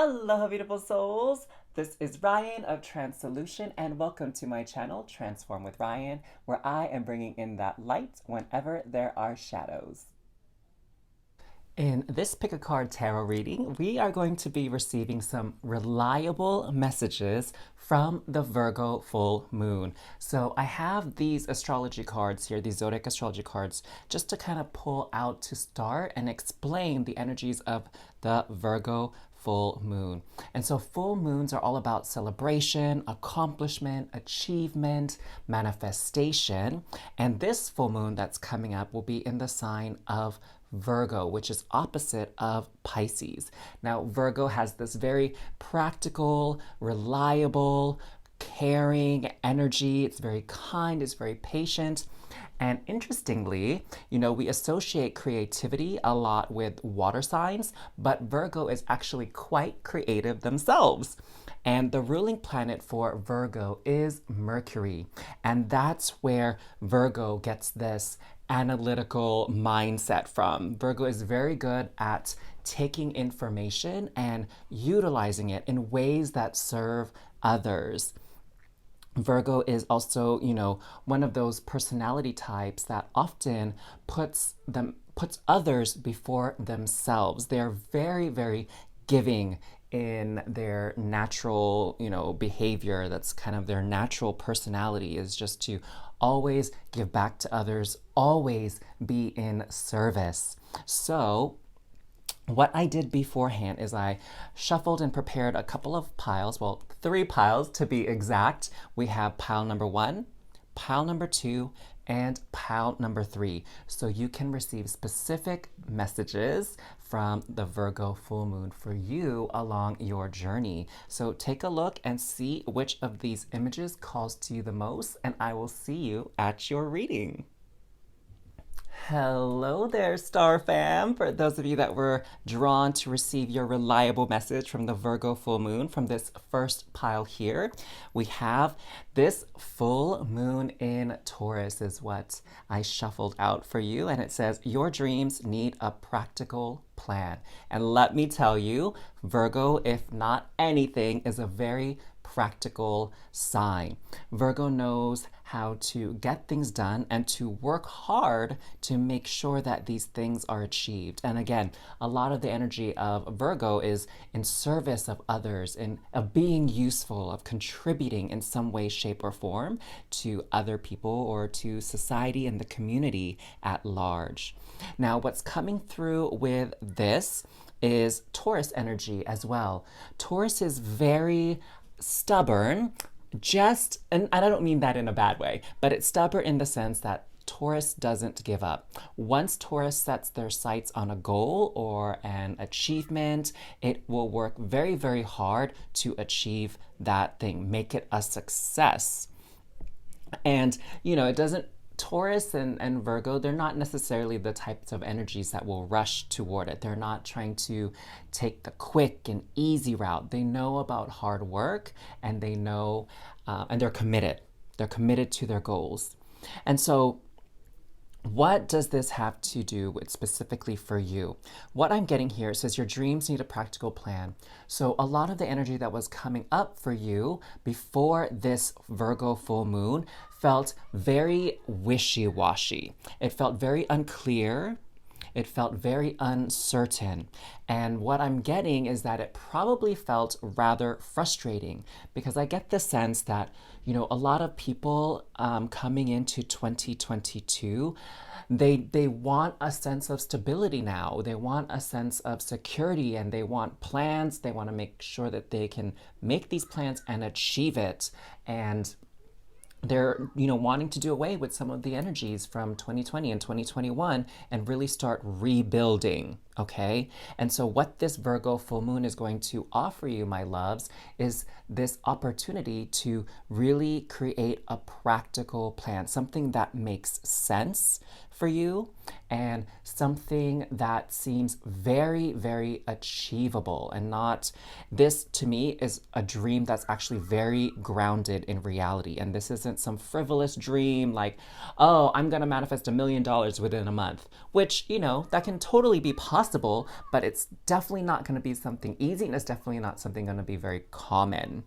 Aloha, beautiful souls. This is Ryan of Transolution, and welcome to my channel, Transform with Ryan, where I am bringing in that light whenever there are shadows. In this pick a card tarot reading, we are going to be receiving some reliable messages from the Virgo full moon. So I have these astrology cards here, these zodiac astrology cards, just to kind of pull out to start and explain the energies of the Virgo full moon. And so full moons are all about celebration, accomplishment, achievement, manifestation. And this full moon that's coming up will be in the sign of Virgo, which is opposite of Pisces. Now, Virgo has this very practical, reliable, caring energy. It's very kind, it's very patient. And interestingly, we associate creativity a lot with water signs, but Virgo is actually quite creative themselves. And the ruling planet for Virgo is Mercury. And that's where Virgo gets this analytical mindset from. Virgo is very good at taking information and utilizing it in ways that serve others. Virgo is also, one of those personality types that often puts others before themselves. They're very, very giving in their natural, behavior. That's kind of their natural personality, is just to always give back to others, always be in service. So what I did beforehand is I shuffled and prepared a couple of piles, well, 3 piles to be exact. We have pile number 1, pile number 2, and pile number 3. So you can receive specific messages from the Virgo full moon for you along your journey. So take a look and see which of these images calls to you the most, and I will see you at your reading. Hello there, Star Fam. For those of you that were drawn to receive your reliable message from the Virgo full moon from this first pile here, we have this full moon in Taurus is what I shuffled out for you. And it says, your dreams need a practical plan. And let me tell you, Virgo, if not anything, is a very practical sign. Virgo knows how to get things done and to work hard to make sure that these things are achieved. And again, a lot of the energy of Virgo is in service of others, of being useful, of contributing in some way, shape, or form to other people or to society and the community at large. Now, what's coming through with this is Taurus energy as well. Taurus is very stubborn, and I don't mean that in a bad way, but it's stubborn in the sense that Taurus doesn't give up. Once Taurus sets their sights on a goal or an achievement, it will work very, very hard to achieve that thing, make it a success. And, it doesn't Taurus and Virgo, they're not necessarily the types of energies that will rush toward it. They're not trying to take the quick and easy route. They know about hard work, and they know, and they're committed. They're committed to their goals. And so what does this have to do with specifically for you? What I'm getting here says your dreams need a practical plan. So a lot of the energy that was coming up for you before this Virgo full moon felt very wishy-washy. It felt very unclear. It felt very uncertain. And what I'm getting is that it probably felt rather frustrating, because I get the sense that, a lot of people coming into 2022, they want a sense of stability now. They want a sense of security, and they want plans. They want to make sure that they can make these plans and achieve it. And they're wanting to do away with some of the energies from 2020 and 2021 and really start rebuilding. Okay, and so what this Virgo full moon is going to offer you, my loves, is this opportunity to really create a practical plan, something that makes sense for you and something that seems very, very achievable and not, this to me is a dream that's actually very grounded in reality. And this isn't some frivolous dream like, oh, I'm gonna manifest $1 million within a month, which, that can totally be possible, but it's definitely not gonna be something easy and it's definitely not something gonna be very common.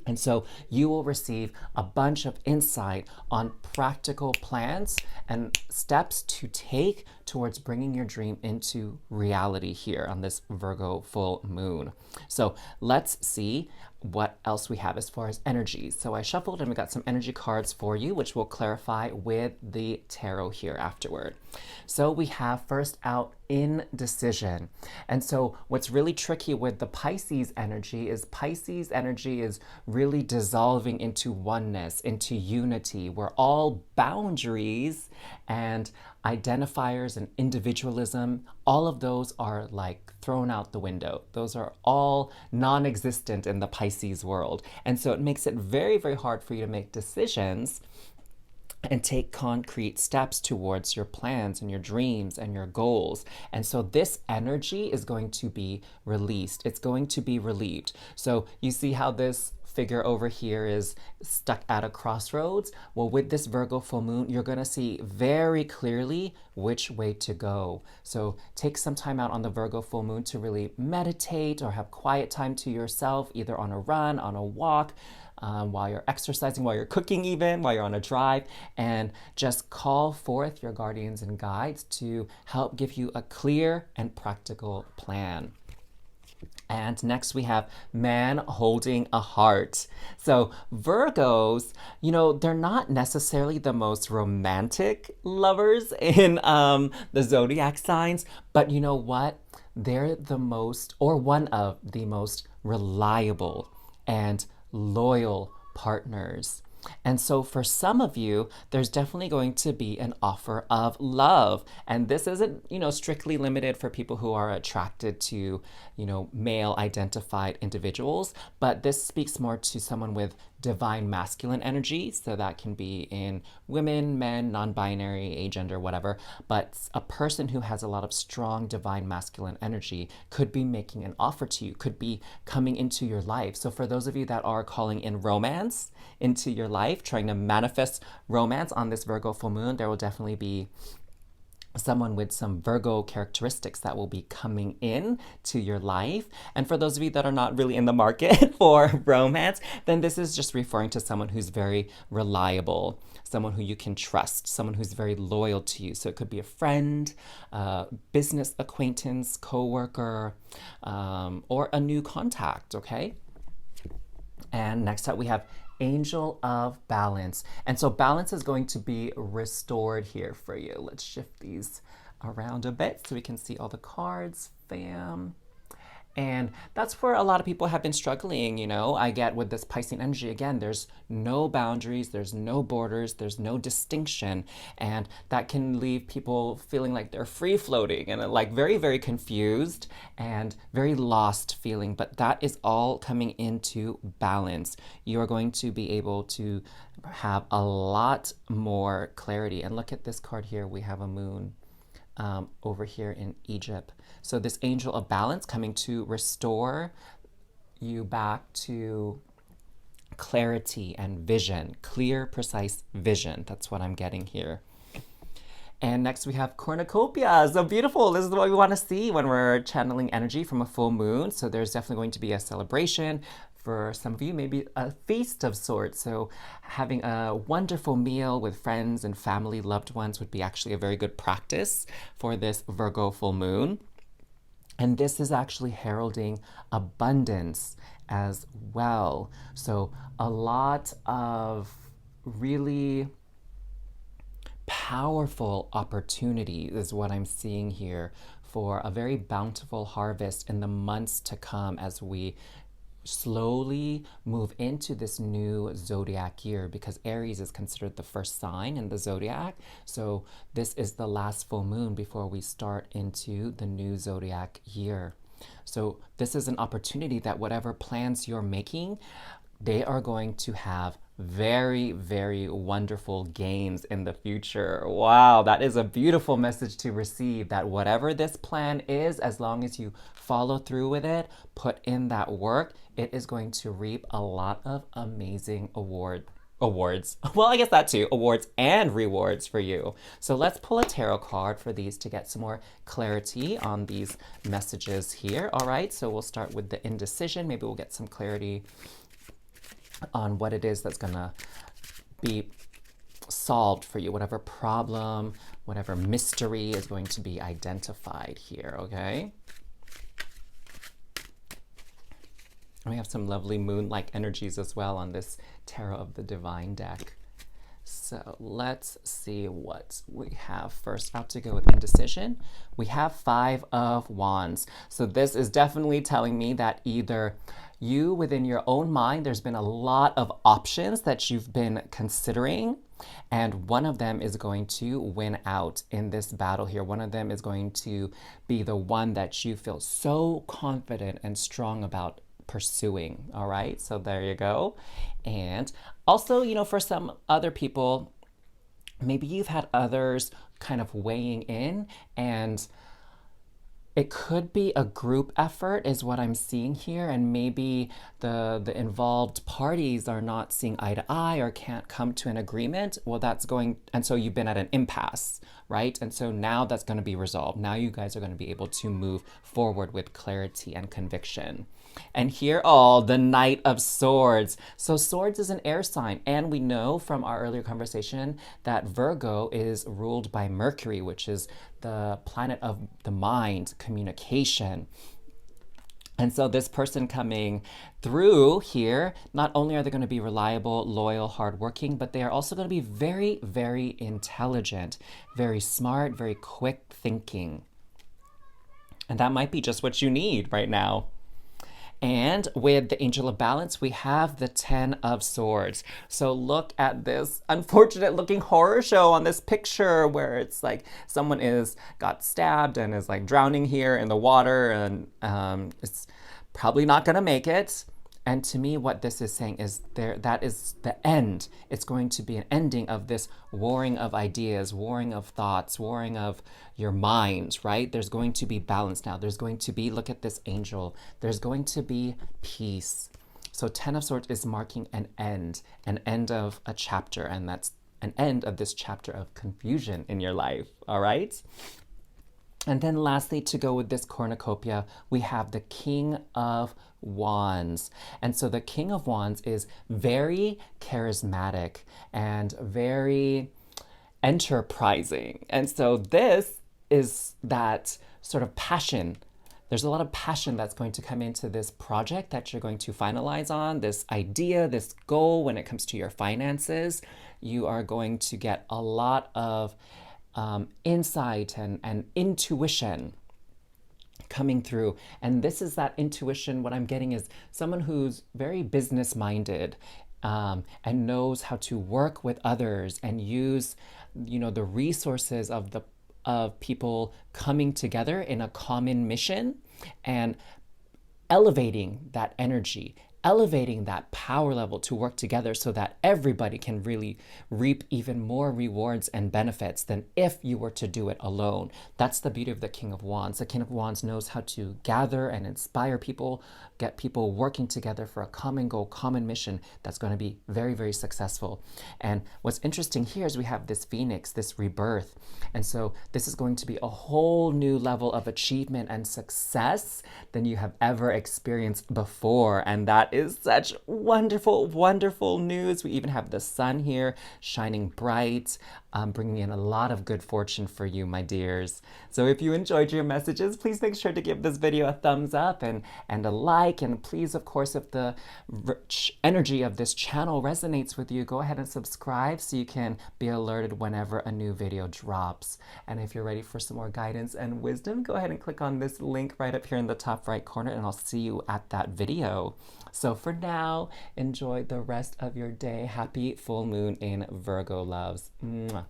And so you will receive a bunch of insight on practical plans and steps to take towards bringing your dream into reality here on this Virgo full moon. So let's see what else we have as far as energies. So I shuffled and we got some energy cards for you, which we'll clarify with the tarot here afterward. So we have first out indecision. And so what's really tricky with the Pisces energy is really dissolving into oneness, into unity, where all boundaries and identifiers and individualism, all of those are like thrown out the window. Those are all non-existent in the Pisces world. And so it makes it very, very hard for you to make decisions and take concrete steps towards your plans and your dreams and your goals. And so this energy is going to be released. It's going to be relieved. So you see how this figure over here is stuck at a crossroads? Well, with this Virgo full moon, you're going to see very clearly which way to go. So take some time out on the Virgo full moon to really meditate or have quiet time to yourself, either on a run, on a walk, while you're exercising, while you're cooking even, while you're on a drive, and just call forth your guardians and guides to help give you a clear and practical plan. And next we have man holding a heart. So Virgos, they're not necessarily the most romantic lovers in the zodiac signs, but you know what? They're the most, or one of the most reliable and loyal partners. And so for some of you, there's definitely going to be an offer of love. And this isn't, strictly limited for people who are attracted to, male identified individuals, but this speaks more to someone with divine masculine energy. So that can be in women, men, non-binary, agender, whatever. But a person who has a lot of strong divine masculine energy could be making an offer to you, could be coming into your life. So for those of you that are calling in romance into your life, trying to manifest romance on this Virgo full moon, there will definitely be someone with some Virgo characteristics that will be coming in to your life. And for those of you that are not really in the market for romance, then this is just referring to someone who's very reliable, someone who you can trust, someone who's very loyal to you. So it could be a friend, business acquaintance, coworker, or a new contact, okay? And next up we have Angel of Balance. And so balance is going to be restored here for you. Let's shift these around a bit so we can see all the cards, fam. And that's where a lot of people have been struggling, I get with this Piscean energy, again, there's no boundaries, there's no borders, there's no distinction. And that can leave people feeling like they're free floating and like very, very confused and very lost feeling. But that is all coming into balance. You are going to be able to have a lot more clarity. And look at this card here. We have a moon over here in Egypt. So this angel of balance coming to restore you back to clarity and vision, clear, precise vision. That's what I'm getting here. And next we have cornucopia. So beautiful. This is what we want to see when we're channeling energy from a full moon. So there's definitely going to be a celebration. For some of you, maybe a feast of sorts. So having a wonderful meal with friends and family, loved ones would be actually a very good practice for this Virgo full moon. And this is actually heralding abundance as well. So a lot of really powerful opportunities is what I'm seeing here for a very bountiful harvest in the months to come as we slowly move into this new zodiac year, because Aries is considered the first sign in the zodiac. So this is the last full moon before we start into the new zodiac year. So this is an opportunity that whatever plans you're making, they are going to have very, very wonderful gains in the future. Wow, that is a beautiful message to receive, that whatever this plan is, as long as you follow through with it, put in that work, it is going to reap a lot of amazing awards. Well, I guess that too, awards and rewards for you. So let's pull a tarot card for these to get some more clarity on these messages here. All right, so we'll start with the indecision. Maybe we'll get some clarity on what it is that's gonna be solved for you, whatever problem, whatever mystery is going to be identified here, okay? And we have some lovely moon-like energies as well on this Tarot of the Divine deck. So let's see what we have first. Out to go with indecision. We have 5 of Wands. So this is definitely telling me that either you within your own mind, there's been a lot of options that you've been considering, and one of them is going to win out in this battle here. One of them is going to be the one that you feel so confident and strong about pursuing. All right, so there you go. And also, you know, for some other people, maybe you've had others kind of weighing in, and it could be a group effort is what I'm seeing here, and maybe the involved parties are not seeing eye to eye or can't come to an agreement. Well, that's going, and so you've been at an impasse, right? And so now that's going to be resolved. Now you guys are going to be able to move forward with clarity and conviction. And here, oh, the Knight of Swords. So swords is an air sign, and we know from our earlier conversation that Virgo is ruled by Mercury, which is the planet of the mind, communication. And so this person coming through here, not only are they going to be reliable, loyal, hardworking, but they are also going to be very, very intelligent, very smart, very quick thinking. And that might be just what you need right now. And with the Angel of Balance, we have the 10 of Swords. So look at this unfortunate looking horror show on this picture where it's like someone got stabbed and is like drowning here in the water, and it's probably not gonna make it. And to me, what this is saying is that is the end. It's going to be an ending of this warring of ideas, warring of thoughts, warring of your minds, right? There's going to be balance now. There's going to be, look at this angel, there's going to be peace. So 10 of Swords is marking an end of a chapter, and that's an end of this chapter of confusion in your life, all right? And then lastly, to go with this cornucopia, we have the King of Wands. And so the King of Wands is very charismatic and very enterprising. And so this is that sort of passion. There's a lot of passion that's going to come into this project that you're going to finalize on, this idea, this goal when it comes to your finances. You are going to get a lot of insight and intuition coming through. And this is that intuition. What I'm getting is someone who's very business minded and knows how to work with others and use, you know, the resources of people coming together in a common mission and elevating that energy, elevating that power level to work together so that everybody can really reap even more rewards and benefits than if you were to do it alone. That's the beauty of the King of Wands. The King of Wands knows how to gather and inspire people, get people working together for a common goal, common mission that's going to be very, very successful. And what's interesting here is we have this Phoenix, this rebirth. And so this is going to be a whole new level of achievement and success than you have ever experienced before. And that is such wonderful, wonderful news. We even have the sun here shining bright, bringing in a lot of good fortune for you, my dears. So if you enjoyed your messages, please make sure to give this video a thumbs up and a like. And please, of course, if the rich energy of this channel resonates with you, go ahead and subscribe so you can be alerted whenever a new video drops. And if you're ready for some more guidance and wisdom, go ahead and click on this link right up here in the top right corner, and I'll see you at that video. So for now, enjoy the rest of your day. Happy full moon in Virgo, loves. Mwah.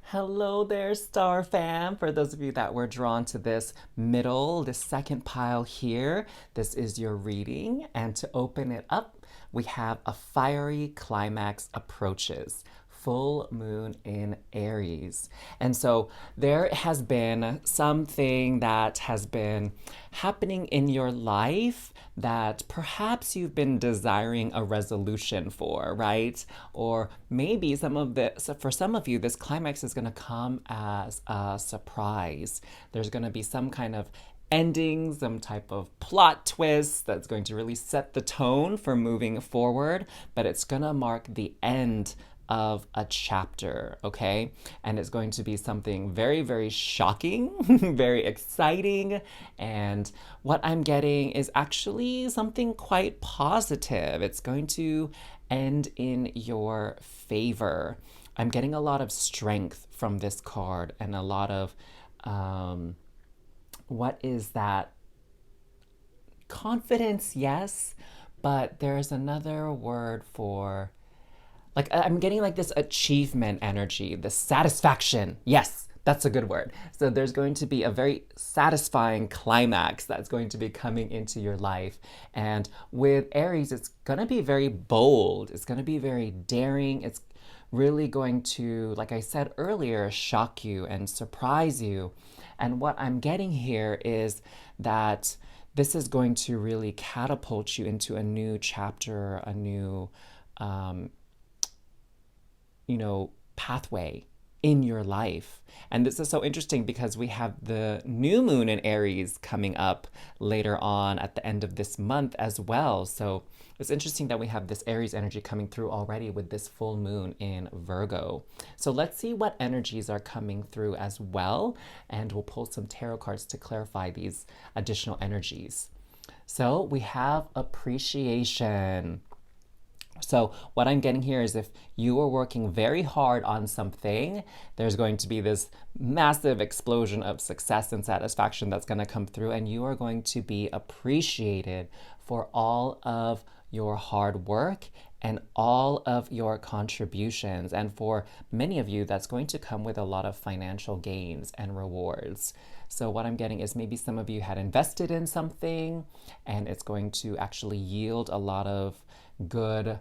Hello there, Star Fam. For those of you that were drawn to this middle, this second pile here, this is your reading. And to open it up, we have a fiery climax approaches. Full moon in Aries. And so there has been something that has been happening in your life that perhaps you've been desiring a resolution for, right? Or maybe for some of you, this climax is going to come as a surprise. There's going to be some kind of ending, some type of plot twist that's going to really set the tone for moving forward, but it's going to mark the end of a chapter, okay? And it's going to be something very, very shocking, very exciting. And what I'm getting is actually something quite positive. It's going to end in your favor. I'm getting a lot of strength from this card and a lot of, what is that? Confidence, yes, but there's another word for, like, I'm getting like this achievement energy, this satisfaction. Yes, that's a good word. So there's going to be a very satisfying climax that's going to be coming into your life. And with Aries, it's going to be very bold. It's going to be very daring. It's really going to, like I said earlier, shock you and surprise you. And what I'm getting here is that this is going to really catapult you into a new chapter, a new pathway in your life. And this is so interesting because we have the new moon in Aries coming up later on at the end of this month as well. So it's interesting that we have this Aries energy coming through already with this full moon in Virgo. So let's see what energies are coming through as well. And we'll pull some tarot cards to clarify these additional energies. So we have appreciation. So what I'm getting here is if you are working very hard on something, there's going to be this massive explosion of success and satisfaction that's going to come through, and you are going to be appreciated for all of your hard work and all of your contributions. And for many of you, that's going to come with a lot of financial gains and rewards. So what I'm getting is maybe some of you had invested in something and it's going to actually yield a lot of good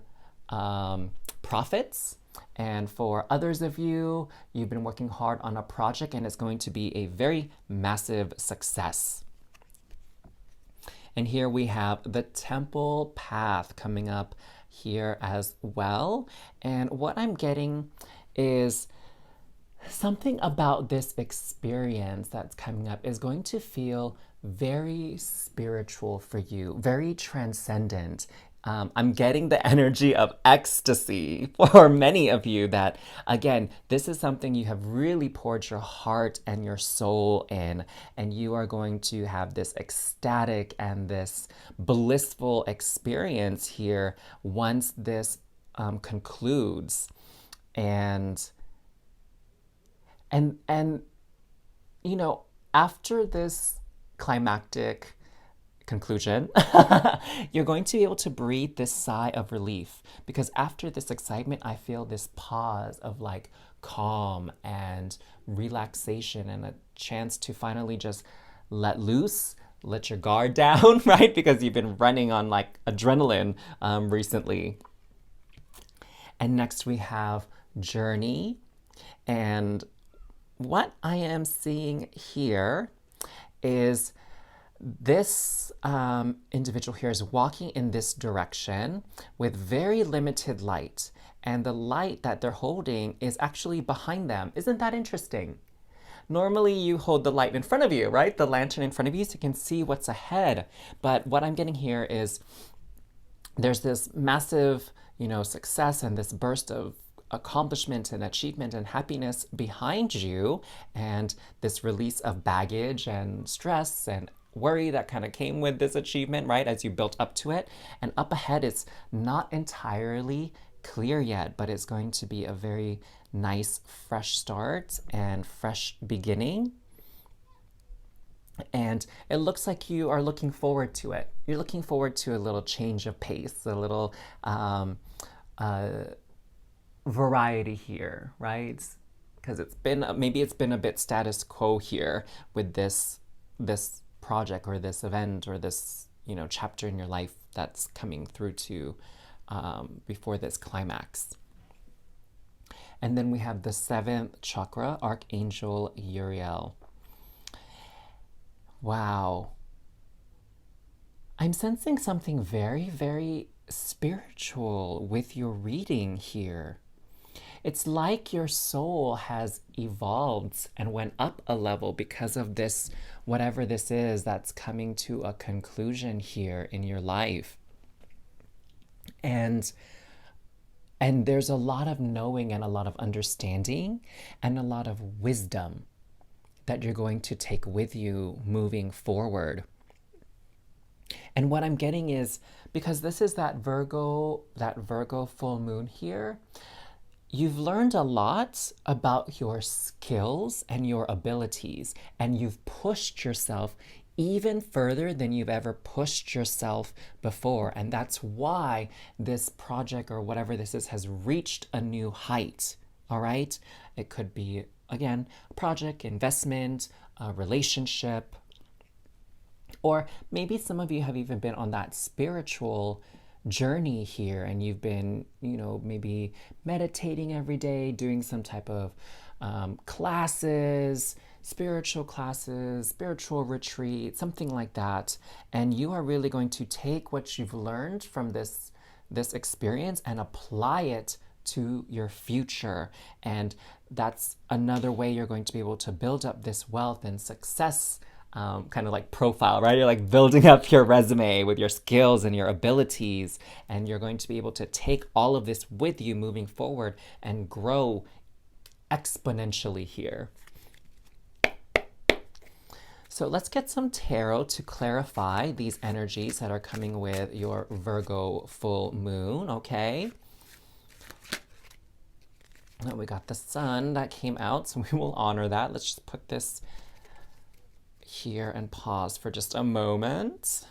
profits. And for others of you, you've been working hard on a project and it's going to be a very massive success. And here we have the temple path coming up here as well. And what I'm getting is something about this experience that's coming up is going to feel very spiritual for you, very transcendent. I'm getting the energy of ecstasy for many of you that, again, this is something you have really poured your heart and your soul in, and you are going to have this ecstatic and this blissful experience here once this concludes. And after this climactic conclusion, you're going to be able to breathe this sigh of relief, because after this excitement, I feel this pause of like calm and relaxation and a chance to finally just let loose, let your guard down, right? Because you've been running on like adrenaline recently. And next we have journey. And what I am seeing here is this individual here is walking in this direction with very limited light, and the light that they're holding is actually behind them. Isn't that interesting? Normally you hold the light in front of you, right? The lantern in front of you so you can see what's ahead. But what I'm getting here is there's this massive, success and this burst of accomplishment and achievement and happiness behind you, and this release of baggage and stress and worry that kind of came with this achievement, right, as you built up to it. And up ahead, it's not entirely clear yet, but it's going to be a very nice fresh start and fresh beginning. And it looks like you are looking forward to it. You're looking forward to a little change of pace, a little variety here, right? because maybe it's been a bit status quo here with this project or this event or this chapter in your life that's coming through to before this climax. And then we have the seventh chakra, Archangel Uriel. Wow. I'm sensing something very, very spiritual with your reading here. It's like your soul has evolved and went up a level because of this, whatever this is that's coming to a conclusion here in your life. And there's a lot of knowing and a lot of understanding and a lot of wisdom that you're going to take with you moving forward. And what I'm getting is, because this is that Virgo full moon here, you've learned a lot about your skills and your abilities, and you've pushed yourself even further than you've ever pushed yourself before. And that's why this project or whatever this is has reached a new height. All right? It could be, again, a project, investment, a relationship, or maybe some of you have even been on that spiritual journey here and you've been, maybe meditating every day, doing some type of classes, spiritual retreat, something like that. And you are really going to take what you've learned from this experience and apply it to your future. And that's another way you're going to be able to build up this wealth and success kind of like profile, right? You're like building up your resume with your skills and your abilities, and you're going to be able to take all of this with you moving forward and grow exponentially here. So let's get some tarot to clarify these energies that are coming with your Virgo full moon, okay? Now we got the sun that came out, so we will honor that. Let's just put this here and pause for just a moment.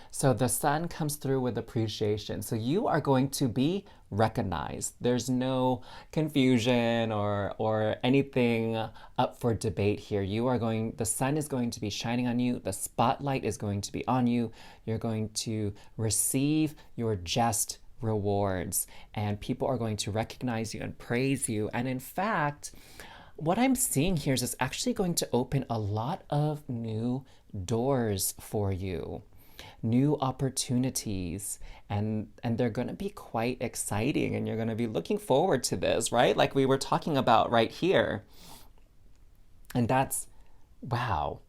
So the sun comes through with appreciation. So you are going to be recognized. There's no confusion or anything up for debate here. The sun is going to be shining on you. The spotlight is going to be on you. You're going to receive your just rewards, and people are going to recognize you and praise you. And in fact, what I'm seeing here is it's actually going to open a lot of new doors for you, new opportunities, and they're going to be quite exciting, and you're going to be looking forward to this, right? Like we were talking about right here. And that's, wow,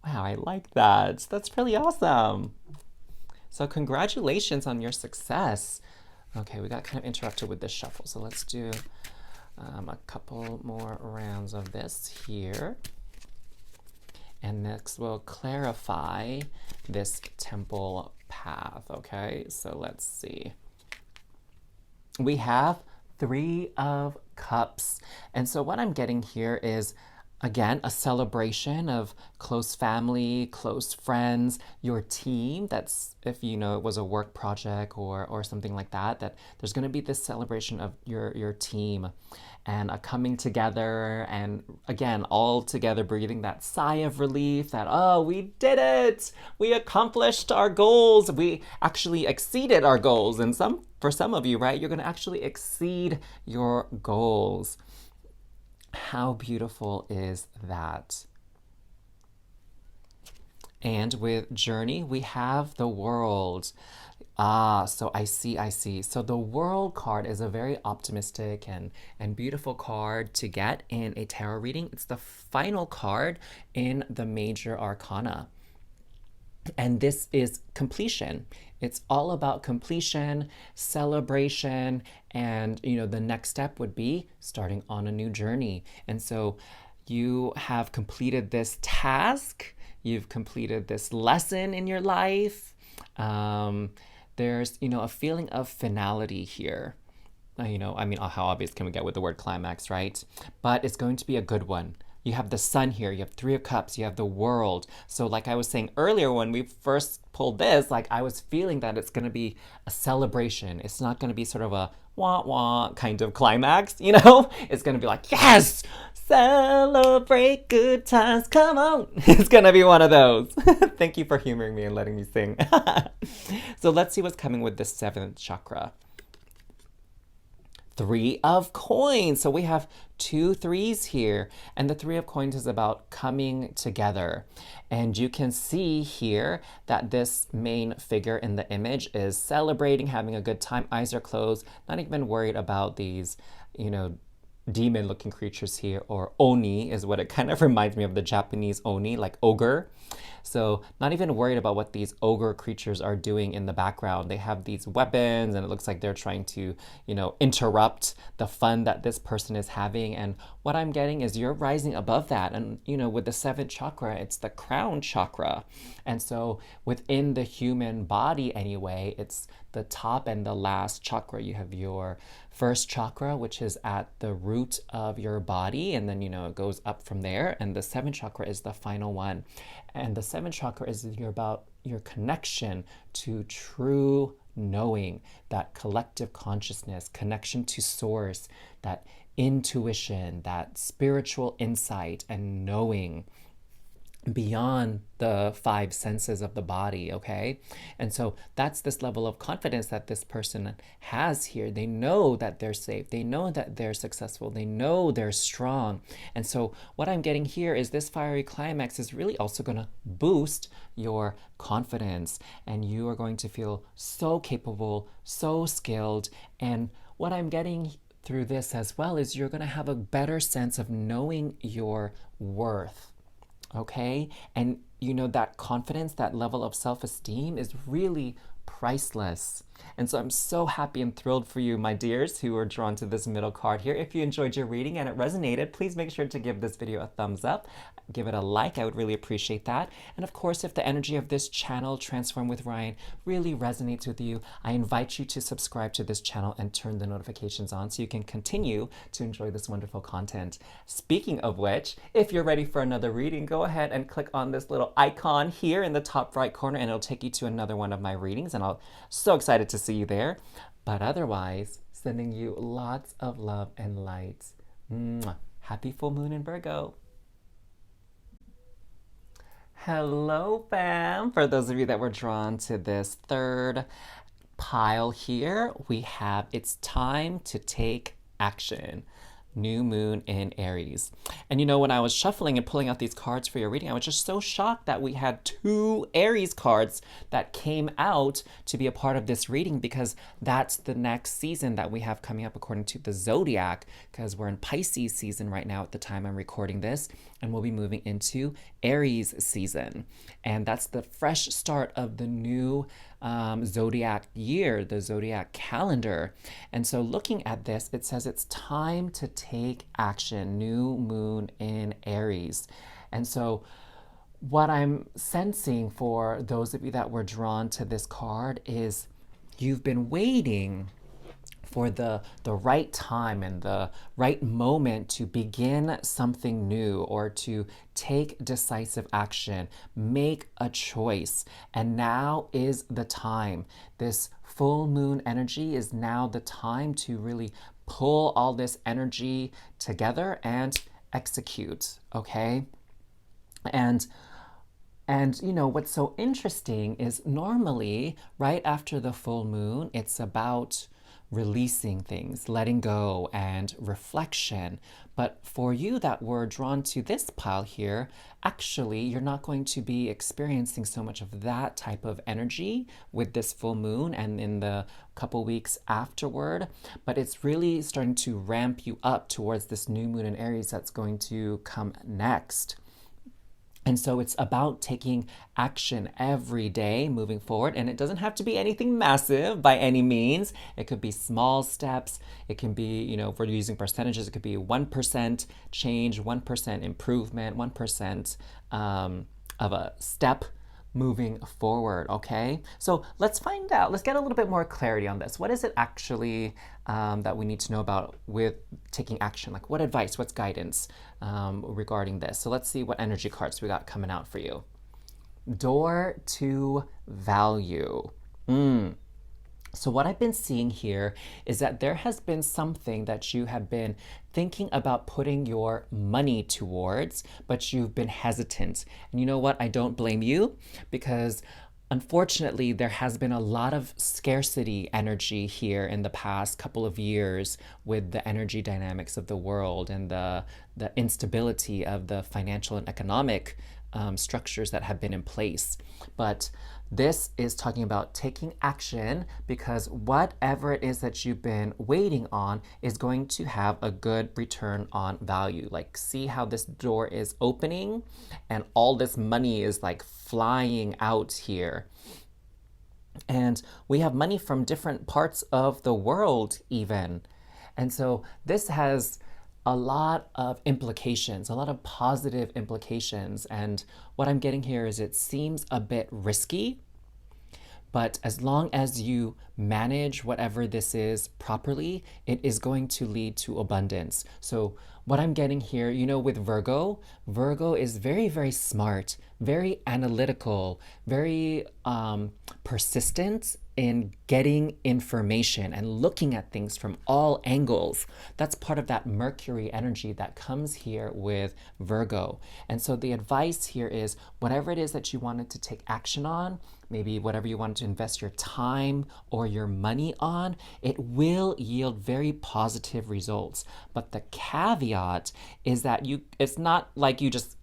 I like that. That's really awesome. So congratulations on your success. Okay, we got kind of interrupted with this shuffle, so let's do a couple more rounds of this here. And next we'll clarify this temple path, okay? So let's see. We have 3 of Cups. And so what I'm getting here is, again, a celebration of close family, close friends, your team. That's if it was a work project or something like that, that there's going to be this celebration of your team and a coming together, and again, all together breathing that sigh of relief that, oh, we did it! We accomplished our goals. We actually exceeded our goals. And for some of you, right, you're going to actually exceed your goals. How beautiful is that? And with Journey, we have the World. So I see. So the World card is a very optimistic and beautiful card to get in a tarot reading. It's the final card in the major arcana. And this is completion. It's all about completion, celebration, and the next step would be starting on a new journey. And so you have completed this task, you've completed this lesson in your life. There's a feeling of finality here. How obvious can we get with the word climax, right? But it's going to be a good one. you have the sun here, you have Three of Cups, you have the world. So like I was saying earlier when we first pulled this, like I was feeling that it's going to be a celebration. It's not going to be sort of a wah wah kind of climax, you know? It's going to be like, yes, celebrate good times, come on. It's going to be one of those. Thank you for humoring me and letting me sing. So let's see what's coming with the seventh chakra. Three of Coins. So we have two threes here, and the Three of Coins is about coming together. And you can see here that this main figure in the image is celebrating, having a good time, eyes are closed, not even worried about these, demon looking creatures here, or oni is what it kind of reminds me of, the Japanese oni, like ogre. So not even worried about what these ogre creatures are doing in the background. They have these weapons and it looks like they're trying to, interrupt the fun that this person is having. And what I'm getting is you're rising above that. And, with the seventh chakra, it's the crown chakra. And so within the human body anyway, it's the top and the last chakra. You have your first chakra, which is at the root of your body, and then it goes up from there, and the seventh chakra is the final one. And the seventh chakra is about your connection to true knowing, that collective consciousness, connection to source, that intuition, that spiritual insight and knowing beyond the five senses of the body, okay? And so that's this level of confidence that this person has here. They know that they're safe. They know that they're successful. They know they're strong. And so what I'm getting here is this fiery climax is really also going to boost your confidence, and you are going to feel so capable, so skilled. And what I'm getting through this as well is you're going to have a better sense of knowing your worth. Okay? And that confidence, that level of self-esteem is really priceless. And so I'm so happy and thrilled for you, my dears, who are drawn to this middle card here. If you enjoyed your reading and it resonated, please make sure to give this video a thumbs up. Give it a like. I would really appreciate that. And of course, if the energy of this channel, Transform with Ryan, really resonates with you, I invite you to subscribe to this channel and turn the notifications on so you can continue to enjoy this wonderful content. Speaking of which, if you're ready for another reading, go ahead and click on this little icon here in the top right corner and it'll take you to another one of my readings, and I'm so excited to see you there. But otherwise, sending you lots of love and light. Mwah. Happy full moon in Virgo. Hello, fam. For those of you that were drawn to this third pile here, we have It's Time to Take Action. New moon in Aries. And when I was shuffling and pulling out these cards for your reading, I was just so shocked that we had two Aries cards that came out to be a part of this reading, because that's the next season that we have coming up according to the zodiac, because we're in Pisces season right now at the time I'm recording this, and we'll be moving into Aries season. And that's the fresh start of the new zodiac year, the zodiac calendar. And so looking at this, it says it's time to take action, new moon in Aries. And so what I'm sensing for those of you that were drawn to this card is you've been waiting for the right time and the right moment to begin something new, or to take decisive action, make a choice. And now is the time. This full moon energy is now the time to really pull all this energy together and execute, okay? And what's so interesting is normally right after the full moon, it's about releasing things, letting go, and reflection. But for you that were drawn to this pile here, actually, you're not going to be experiencing so much of that type of energy with this full moon and in the couple weeks afterward. But it's really starting to ramp you up towards this new moon in Aries that's going to come next. And so it's about taking action every day moving forward. And it doesn't have to be anything massive by any means. It could be small steps. It can be, if we're using percentages, it could be 1% change, 1% improvement, 1% of a step moving forward, okay? So let's find out, let's get a little bit more clarity on this. What is it actually that we need to know about with taking action? Like what advice, what's guidance regarding this? So let's see what energy cards we got coming out for you. Door to value. So what I've been seeing here is that there has been something that you have been thinking about putting your money towards, but you've been hesitant. And you know what? I don't blame you, because unfortunately, there has been a lot of scarcity energy here in the past couple of years with the energy dynamics of the world and the instability of the financial and economic structures that have been in place. But this is talking about taking action, because whatever it is that you've been waiting on is going to have a good return on value. Like, see how this door is opening and all this money is like flying out here. And we have money from different parts of the world even. And so this has a lot of implications, a lot of positive implications. And what I'm getting here is it seems a bit risky, but as long as you manage whatever this is properly, it is going to lead to abundance. So what I'm getting here, you know, with Virgo, Virgo is very, very smart, very analytical, very persistent in getting information and looking at things from all angles. That's part of that Mercury energy that comes here with Virgo. And so the advice here is whatever it is that you wanted to take action on, maybe whatever you wanted to invest your time or your money on, it will yield very positive results. But the caveat is that it's not like you just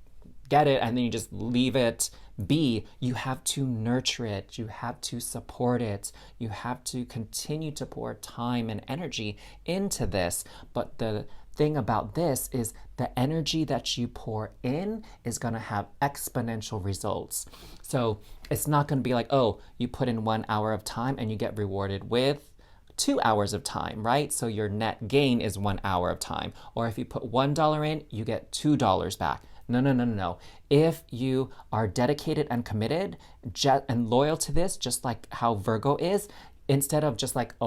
get it and then you just leave it be. You have to nurture it, you have to support it, you have to continue to pour time and energy into this. But the thing about this is the energy that you pour in is going to have exponential results. So it's not going to be like, oh, you put in 1 hour of time and you get rewarded with 2 hours of time, right? So your net gain is 1 hour of time. Or if you put $1 in, you get $2 back. No. If you are dedicated and committed and loyal to this, just like how Virgo is, instead of just like a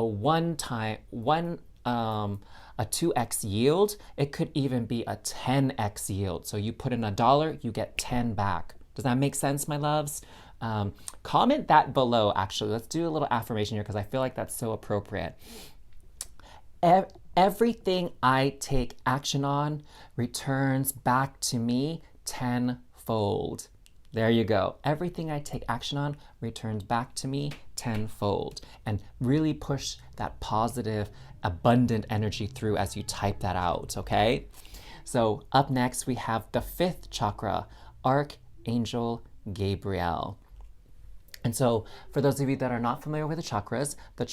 2x yield, it could even be a 10x yield. So you put in $1, you get 10 back. Does that make sense, my loves? Comment that below, actually. Let's do a little affirmation here because I feel like that's so appropriate. Everything I take action on returns back to me tenfold. There you go. Everything I take action on returns back to me tenfold. And really push that positive, abundant energy through as you type that out, okay? So up next, we have the 5th chakra, Archangel Gabriel. And so for those of you that are not familiar with the chakras, the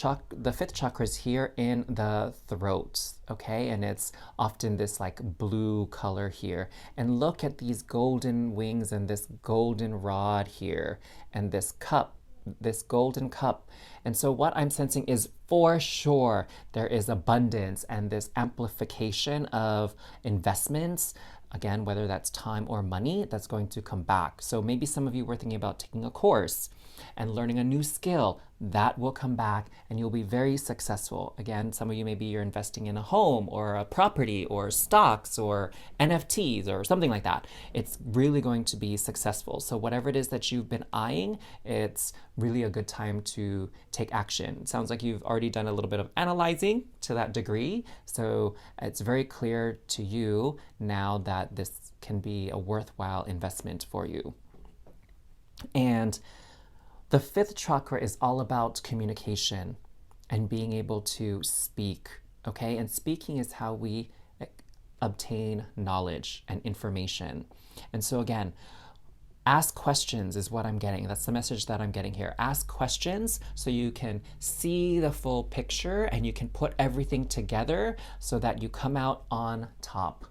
5th chakra is here in the throat, okay? And it's often this like blue color here. And look at these golden wings and this golden rod here and this cup, this golden cup. And so what I'm sensing is for sure there is abundance and this amplification of investments. Again, whether that's time or money, that's going to come back. So maybe some of you were thinking about taking a course and learning a new skill. That will come back and you'll be very successful. Again, some of you, maybe you're investing in a home or a property or stocks or NFTs or something like that. It's really going to be successful. So whatever it is that you've been eyeing, it's really a good time to take action. It sounds like you've already done a little bit of analyzing to that degree. So it's very clear to you now that this can be a worthwhile investment for you. And the 5th chakra is all about communication and being able to speak, okay? And speaking is how we obtain knowledge and information. And so again, ask questions is what I'm getting. That's the message that I'm getting here. Ask questions so you can see the full picture and you can put everything together so that you come out on top.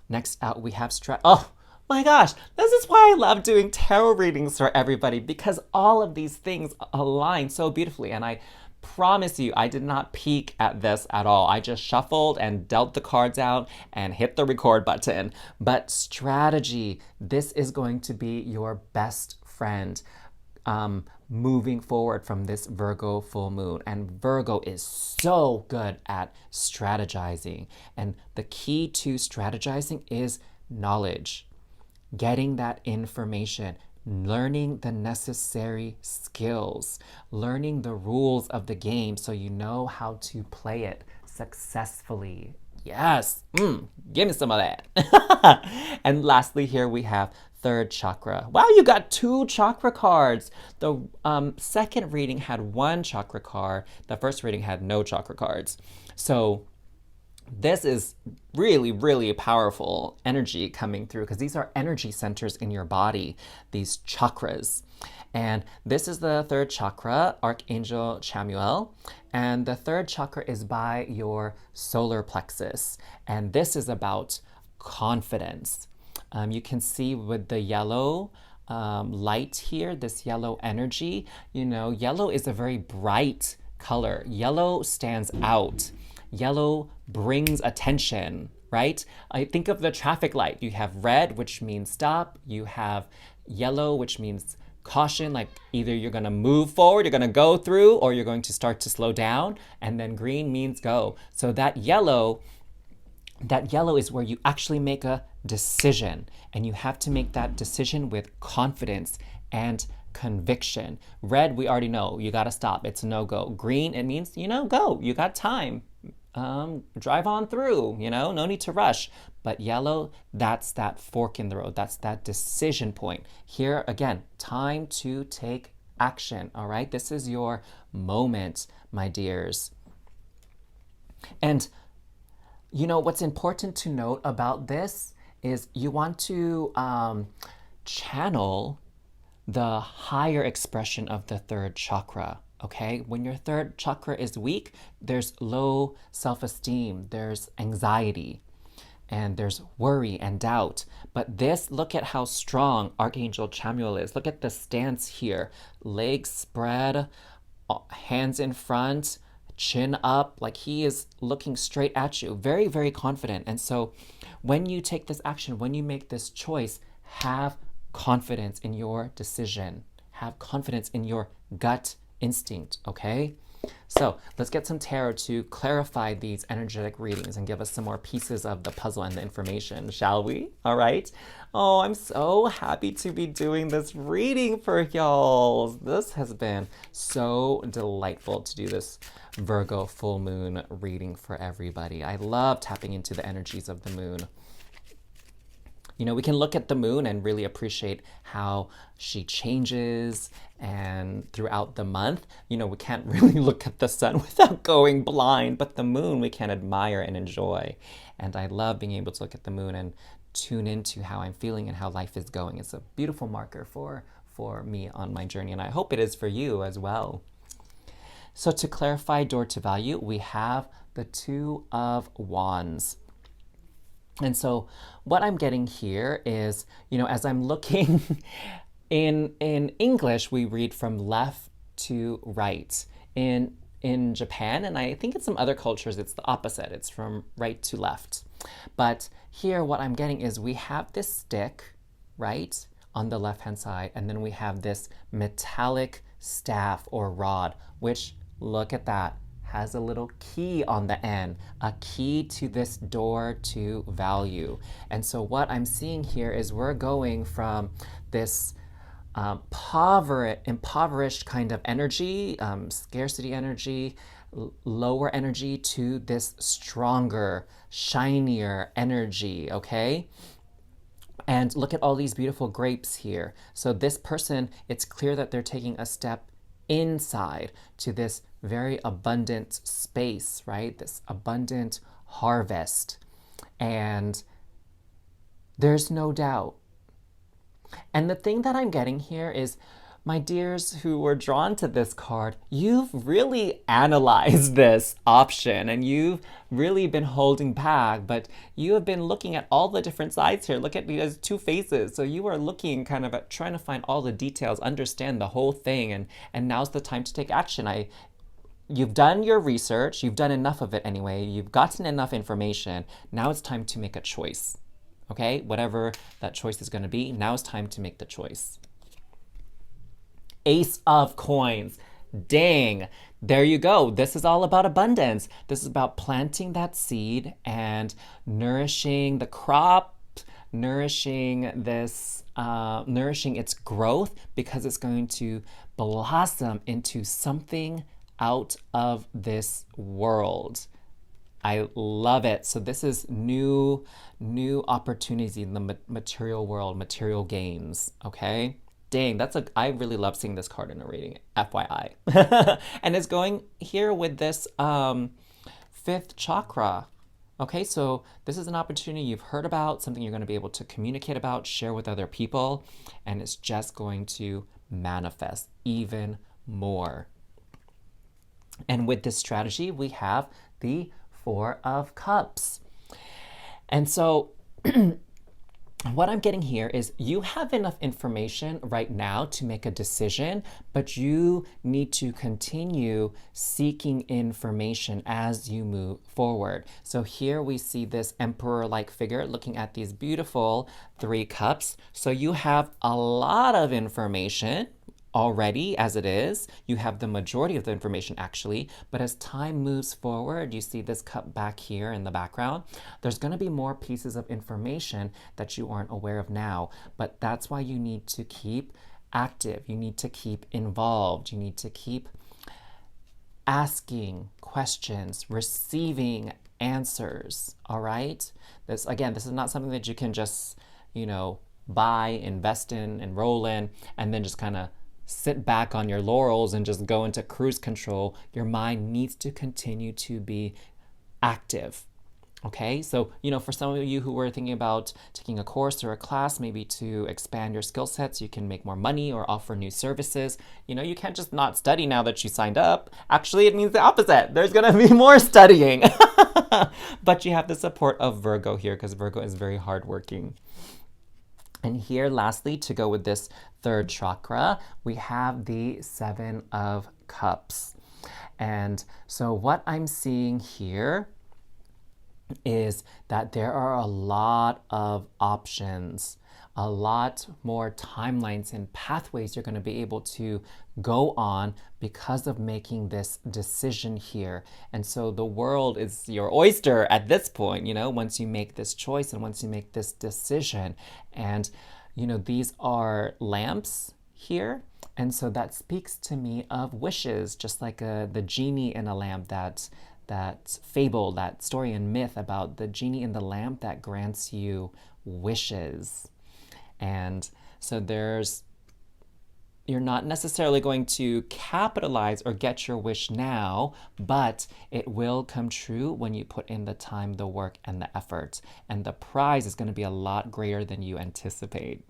Next out, we have oh my gosh, this is why I love doing tarot readings for everybody, because all of these things align so beautifully. And I promise you, I did not peek at this at all. I just shuffled and dealt the cards out and hit the record button. But strategy, this is going to be your best friend moving forward from this Virgo full moon. And Virgo is so good at strategizing. And the key to strategizing is knowledge, getting that information, learning the necessary skills, learning the rules of the game so you know how to play it successfully. Yes, give me some of that. And lastly, here we have third chakra. Wow, you got 2 chakra cards. The second reading had 1 chakra card. The first reading had no chakra cards. So this is really, really powerful energy coming through because these are energy centers in your body, these chakras. And this is the third chakra, Archangel Chamuel. And the third chakra is by your solar plexus. And this is about confidence. You can see with the yellow light here, this yellow energy, you know, yellow is a very bright color. Yellow stands out. Yellow brings attention, right? I think of the traffic light. You have red, which means stop. You have yellow, which means caution, like either you're going to move forward, you're going to go through, or you're going to start to slow down. And then green means go. So that yellow is where you actually make a decision. And you have to make that decision with confidence and conviction. Red, we already know. You got to stop. It's a no-go. Green, it means, you know, go. You got time. Drive on through, you know, no need to rush. But yellow, that's that fork in the road. That's that decision point. Here, again, time to take action, all right? This is your moment, my dears. And, you know, what's important to note about this is you want to channel the higher expression of the third chakra. Okay, when your third chakra is weak, there's low self-esteem, there's anxiety, and there's worry and doubt. But this, look at how strong Archangel Chamuel is. Look at the stance here. Legs spread, hands in front, chin up, like he is looking straight at you. Very, very confident. And so when you take this action, when you make this choice, have confidence in your decision. Have confidence in your gut instinct, okay? So let's get some tarot to clarify these energetic readings and give us some more pieces of the puzzle and the information, shall we? All right. Oh, I'm so happy to be doing this reading for y'all. This has been so delightful to do this Virgo full moon reading for everybody. I love tapping into the energies of the moon. You know, we can look at the moon and really appreciate how she changes and throughout the month. You know, we can't really look at the sun without going blind, but the moon we can admire and enjoy. And I love being able to look at the moon and tune into how I'm feeling and how life is going. It's a beautiful marker for me on my journey, and I hope it is for you as well. So to clarify door to value, we have the Two of Wands. And so what I'm getting here is, you know, as I'm looking in English, we read from left to right. In Japan, and I think in some other cultures, it's the opposite. It's from right to left. But here, what I'm getting is we have this stick, right, on the left-hand side, and then we have this metallic staff or rod, which, look at that, has a little key on the end, a key to this door to value. And so what I'm seeing here is we're going from this impoverished kind of energy, scarcity energy, lower energy, to this stronger, shinier energy, okay? And look at all these beautiful grapes here. So this person, it's clear that they're taking a step inside to this very abundant space, right? This abundant harvest. And there's no doubt. And the thing that I'm getting here is, my dears who were drawn to this card, you've really analyzed this option and you've really been holding back, but you have been looking at all the different sides here. Look at these two faces. So you are looking kind of at trying to find all the details, understand the whole thing, and now's the time to take action. You've done your research, you've done enough of it anyway, you've gotten enough information. Now it's time to make a choice, okay? Whatever that choice is going to be, now it's time to make the choice. Ace of Coins. Dang. There you go. This is all about abundance. This is about planting that seed and nourishing the crop, nourishing nourishing its growth, because it's going to blossom into something out of this world. I love it. So this is new opportunities in the material world, material gains. Okay. Dang, I really love seeing this card in a reading, FYI. And it's going here with this fifth chakra. Okay, so this is an opportunity you've heard about, something you're going to be able to communicate about, share with other people, and it's just going to manifest even more. And with this strategy, we have the Four of Cups. And so what I'm getting here is you have enough information right now to make a decision, but you need to continue seeking information as you move forward. So here we see this emperor-like figure looking at these beautiful three cups. So you have a lot of information already as it is. You have the majority of the information actually, but as time moves forward, you see this cup back here in the background. There's going to be more pieces of information that you aren't aware of now, but that's why you need to keep active. You need to keep involved. You need to keep asking questions, receiving answers, all right? This is not something that you can just, buy, invest in, enroll in, and then just kind of sit back on your laurels and just go into cruise control. Your mind needs to continue to be active. Okay, so for some of you who were thinking about taking a course or a class, maybe to expand your skill sets, you can make more money or offer new services. You can't just not study now that you signed up. Actually, it means the opposite. There's gonna be more studying. But you have the support of Virgo here, because Virgo is very hardworking. And here, lastly, to go with this third chakra, we have the Seven of Cups. And so what I'm seeing here is that there are a lot of options, a lot more timelines and pathways you're going to be able to go on because of making this decision here. And so the world is your oyster at this point, once you make this choice and once you make this decision. And, these are lamps here. And so that speaks to me of wishes, just like the genie in a lamp, that fable, that story and myth about the genie in the lamp that grants you wishes. And so you're not necessarily going to capitalize or get your wish now, but it will come true when you put in the time, the work, and the effort. And the prize is going to be a lot greater than you anticipate.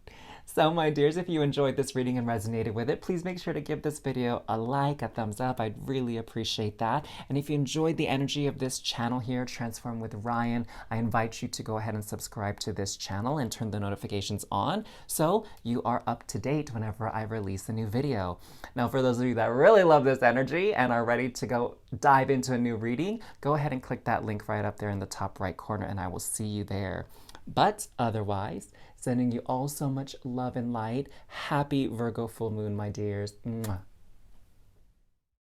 So my dears, if you enjoyed this reading and resonated with it, please make sure to give this video a like, a thumbs up. I'd really appreciate that. And if you enjoyed the energy of this channel here, Transform with Ryan, I invite you to go ahead and subscribe to this channel and turn the notifications on so you are up to date whenever I release a new video. Now, for those of you that really love this energy and are ready to go dive into a new reading, go ahead and click that link right up there in the top right corner and I will see you there. But otherwise, sending you all so much love and light. Happy Virgo full moon, my dears. Mwah.